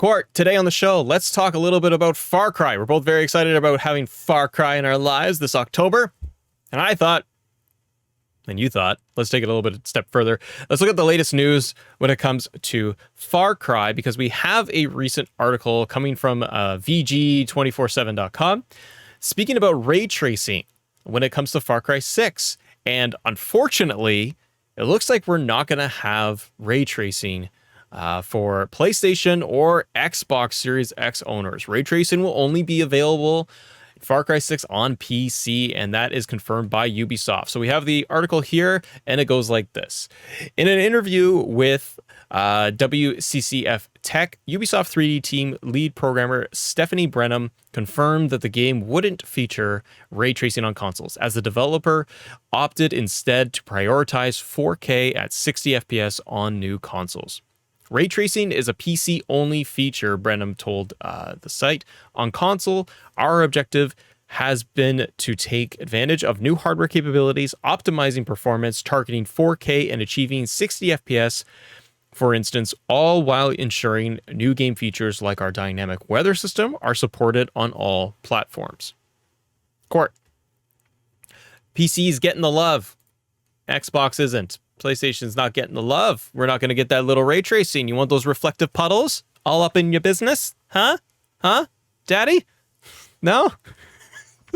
Court, today on the show, let's talk a little bit about Far Cry. We're both very excited about having Far Cry in our lives this October. And I thought, and you thought, let's take it a little bit a step further. Let's look at the latest news when it comes to Far Cry, because we have a recent article coming from VG247.com speaking about ray tracing when it comes to Far Cry 6. And unfortunately, it looks like we're not going to have ray tracing for PlayStation or Xbox Series X owners. Ray tracing will only be available in Far Cry 6 on PC, and that is confirmed by Ubisoft. So we have the article here, and it goes like this. In an interview with WCCF Tech, Ubisoft 3D team lead programmer Stephanie Brenham confirmed that the game wouldn't feature ray tracing on consoles, as the developer opted instead to prioritize 4K at 60 FPS on new consoles. Ray tracing is a PC-only feature, Brenham told the site. On console, our objective has been to take advantage of new hardware capabilities, optimizing performance, targeting 4K, and achieving 60 FPS, for instance, all while ensuring new game features like our dynamic weather system are supported on all platforms. Court. PC's getting the love. Xbox isn't. PlayStation's not getting the love. We're not going to get that little ray tracing. You want those reflective puddles all up in your business? Huh? Daddy? No?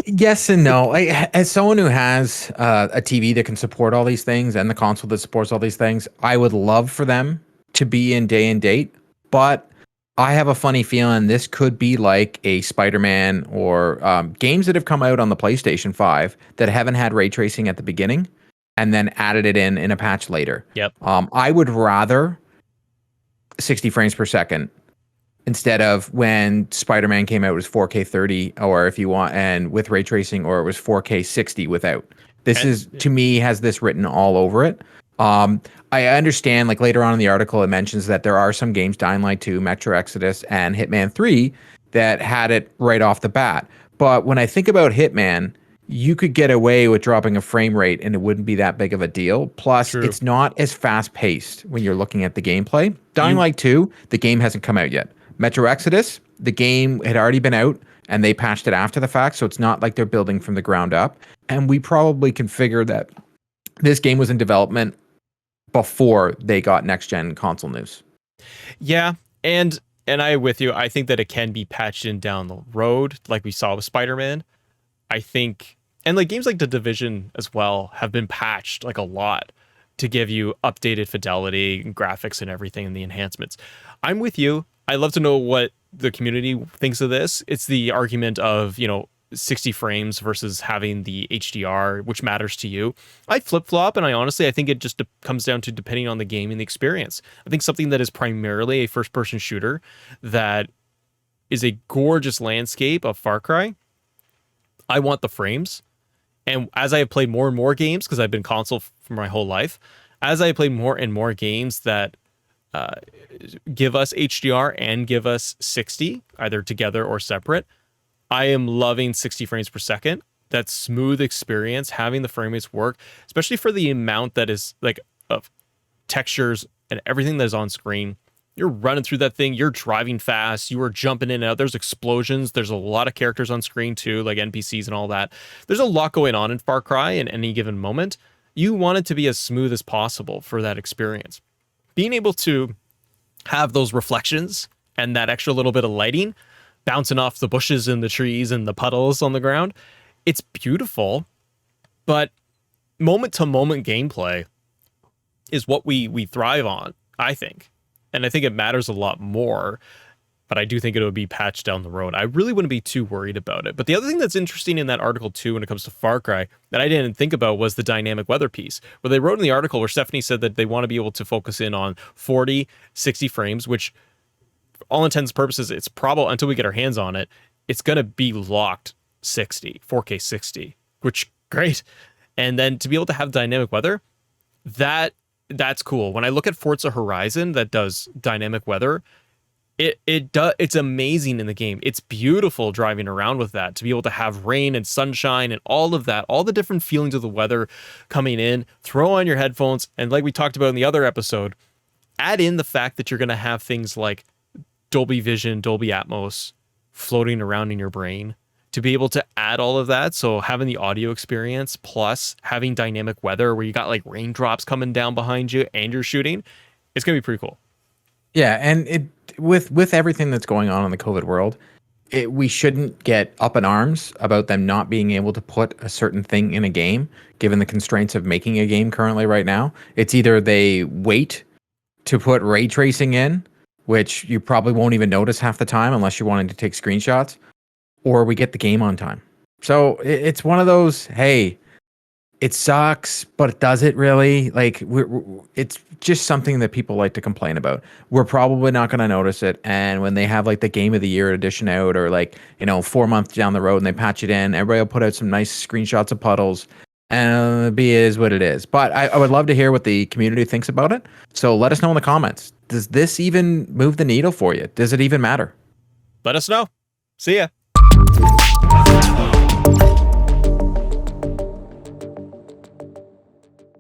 Yes and no. As someone who has a TV that can support all these things and the console that supports all these things, I would love for them to be in day and date. But I have a funny feeling this could be like a Spider-Man or games that have come out on the PlayStation 5 that haven't had ray tracing at the beginning and then added it in a patch later. Yep. I would rather 60 frames per second instead of when Spider-Man came out, it was 4K 30, or if you want, and with ray tracing, or it was 4K 60 without. This is, to me, has this written all over it. I understand, like later on in the article, it mentions that there are some games, Dying Light 2, Metro Exodus, and Hitman 3, that had it right off the bat. But when I think about Hitman, you could get away with dropping a frame rate and it wouldn't be that big of a deal. Plus, True. It's not as fast-paced when you're looking at the gameplay. Dying Light 2, the game hasn't come out yet. Metro Exodus, the game had already been out and they patched it after the fact, so it's not like they're building from the ground up. And we probably can figure that this game was in development before they got next-gen console news. Yeah, and I with you. I think that it can be patched in down the road, like we saw with Spider-Man. I think, and like games like The Division as well have been patched like a lot to give you updated fidelity and graphics and everything and the enhancements. I'm with you. I'd love to know what the community thinks of this. It's the argument of, 60 frames versus having the HDR, which matters to you. I flip-flop, and I think it just comes down to depending on the game and the experience. I think something that is primarily a first-person shooter that is a gorgeous landscape of Far Cry, I want the frames. And as I have played more and more games, because I've been console for my whole life, as I play more and more games that give us HDR and give us 60, either together or separate, I am loving 60 frames per second. That smooth experience, having the frame rates work, especially for the amount that is like of textures and everything that is on screen. You're running through that thing. You're driving fast. You are jumping in and out. There's explosions. There's a lot of characters on screen too, like NPCs and all that. There's a lot going on in Far Cry in any given moment. You want it to be as smooth as possible for that experience. Being able to have those reflections and that extra little bit of lighting bouncing off the bushes and the trees and the puddles on the ground, it's beautiful. But moment to moment gameplay is what we thrive on, I think. And I think it matters a lot more, but I do think it would be patched down the road. I really wouldn't be too worried about it. But the other thing that's interesting in that article too, when it comes to Far Cry, that I didn't think about was the dynamic weather piece. Where they wrote in the article where Stephanie said that they want to be able to focus in on 40, 60 frames, which for all intents and purposes, it's probably, until we get our hands on it, it's going to be locked 60, 4K 60, which great. And then to be able to have dynamic weather, that's cool. When I look at Forza Horizon that does dynamic weather, it's amazing in the game. It's beautiful driving around with that, to be able to have rain and sunshine and all of that, all the different feelings of the weather coming in. Throw on your headphones, and like we talked about in the other episode, add in the fact that you're going to have things like Dolby Vision, Dolby Atmos floating around in your brain to be able to add all of that. So having the audio experience plus having dynamic weather where you got like raindrops coming down behind you and you're shooting, it's gonna be pretty cool. Yeah, and it with everything that's going on in the COVID world, we shouldn't get up in arms about them not being able to put a certain thing in a game, given the constraints of making a game currently right now. It's either they wait to put ray tracing in, which you probably won't even notice half the time unless you're wanting to take screenshots, or we get the game on time. So it's one of those, hey, it sucks, but does it really? Like, it's just something that people like to complain about. We're probably not going to notice it. And when they have like the Game of the Year edition out, or like, 4 months down the road and they patch it in, everybody will put out some nice screenshots of puddles, and it is what it is. But I would love to hear what the community thinks about it. So let us know in the comments. Does this even move the needle for you? Does it even matter? Let us know. See ya.